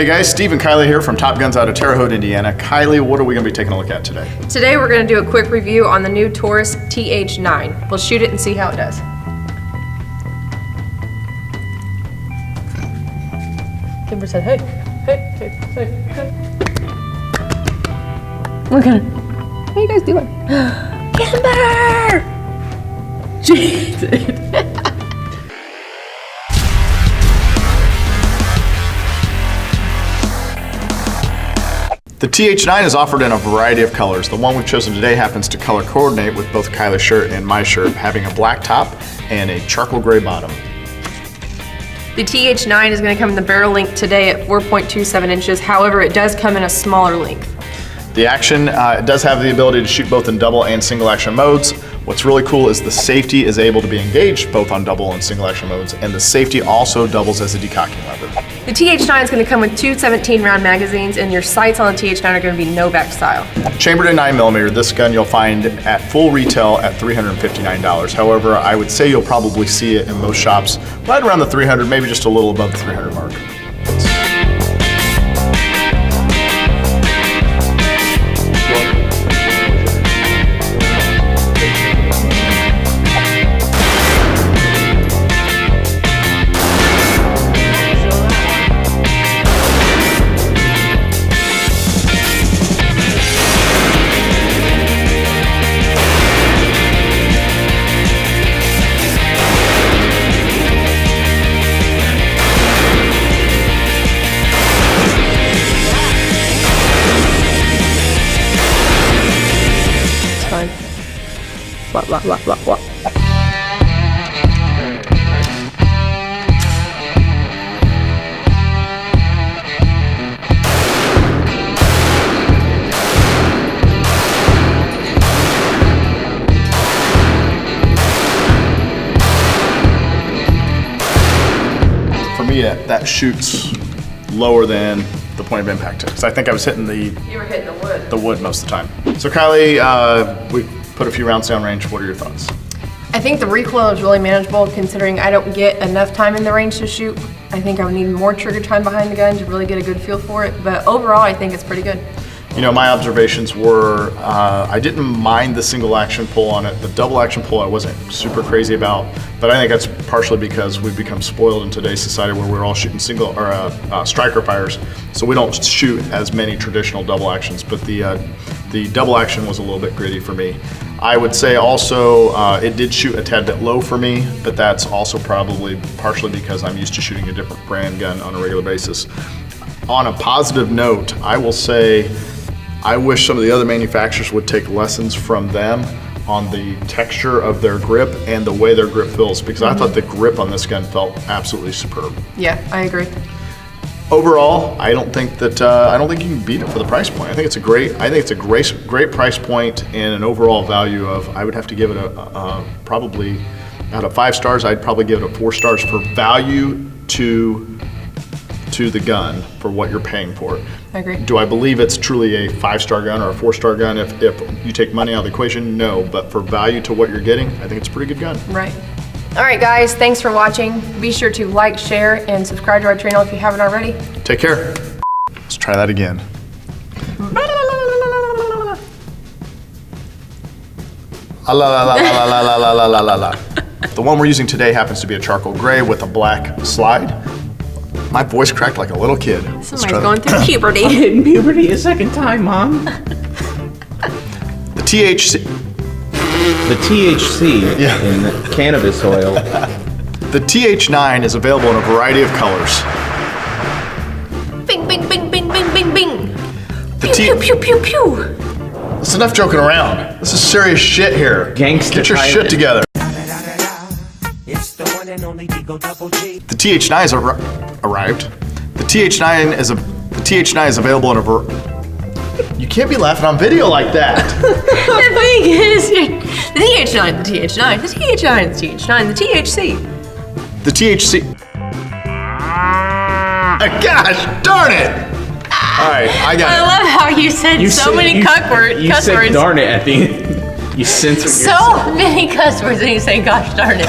Hey guys, Steve and Kylie here from Top Guns out of Terre Haute, Indiana. Kylie, what are we going to be taking a look at today? Today we're going to do a quick review on the new Taurus TH9. We'll shoot it and see how it does. Kimber said, hey, hey, hey, hey, hey. Look at it. How are you guys doing? Kimber! Jesus. The TH9 is offered in a variety of colors. The one we've chosen today happens to color coordinate with both Kylie's shirt and my shirt, having a black top and a charcoal gray bottom. The TH9 is going to come in the barrel length today at 4.27 inches. However, it does come in a smaller length. The action does have the ability to shoot both in double and single action modes. What's really cool is the safety is able to be engaged both on double and single action modes, and the safety also doubles as a decocking lever. The TH9 is going to come with two 17-round magazines, and your sights on the TH9 are going to be Novak style. Chambered in 9mm, this gun you'll find at full retail at $359. However, I would say you'll probably see it in most shops right around the 300, maybe just a little above the 300 mark. Blah, blah, blah, blah, blah. For me, that shoots lower than the point of impact. Because I think I was hitting You were hitting the wood most of the time. So Kylie, we put a few rounds down range. What are your thoughts? I think the recoil is really manageable considering I don't get enough time in the range to shoot. I think I would need more trigger time behind the gun to really get a good feel for it, but overall I think it's pretty good. You know, my observations were, I didn't mind the single action pull on it. The double action pull I wasn't super crazy about, but I think that's partially because we've become spoiled in today's society where we're all shooting single or striker fires, so we don't shoot as many traditional double actions, but the double action was a little bit gritty for me. I would say also it did shoot a tad bit low for me, but that's also probably partially because I'm used to shooting a different brand gun on a regular basis. On a positive note, I will say I wish some of the other manufacturers would take lessons from them on the texture of their grip and the way their grip feels, because I thought the grip on this gun felt absolutely superb. Yeah, I agree. Overall, I don't think you can beat it for the price point. I think it's a great price point and an overall value of, I would have to give it a probably out of 5 stars, I'd probably give it a 4 stars for value to the gun for what you're paying for it. I agree. Do I believe it's truly a 5-star gun or a 4-star gun if you take money out of the equation? No, but for value to what you're getting, I think it's a pretty good gun. Right. All right, guys, thanks for watching. Be sure to like, share, and subscribe to our channel if you haven't already. Take care. Let's try that again. La la la la la la la la la la la. The one we're using today happens to be a charcoal gray with a black slide. My voice cracked like a little kid. Somebody's going through puberty. I hit puberty a second time, Mom. The THC. The THC in cannabis oil. The TH9 is available in a variety of colors. Bing, bing, bing, bing, bing, bing, bing. The Pew, pew, pew, pew, pew. It's enough joking around. This is serious shit here. Gangsta Get your type. shit together. The TH9 has arrived. The TH9 is available in a You can't be laughing on video like that. The thing is, the TH9, the TH9, the TH9, the TH9, the THC. The THC. Gosh darn it! All right, I got it. I love how you said many cuss words. You said darn it at the end. You censored yourself. So many cuss words and you say gosh darn it.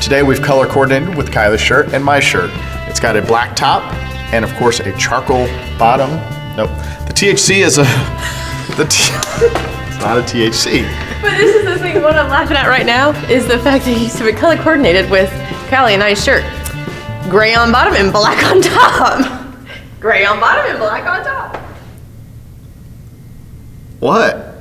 Today we've color coordinated with Kylie's shirt and my shirt. It's got a black top and of course a charcoal bottom. Nope. The THC is it's not a THC. But this is the thing, what I'm laughing at right now is the fact that he's been color coordinated with Callie, a nice shirt. Gray on bottom and black on top. Gray on bottom and black on top. What?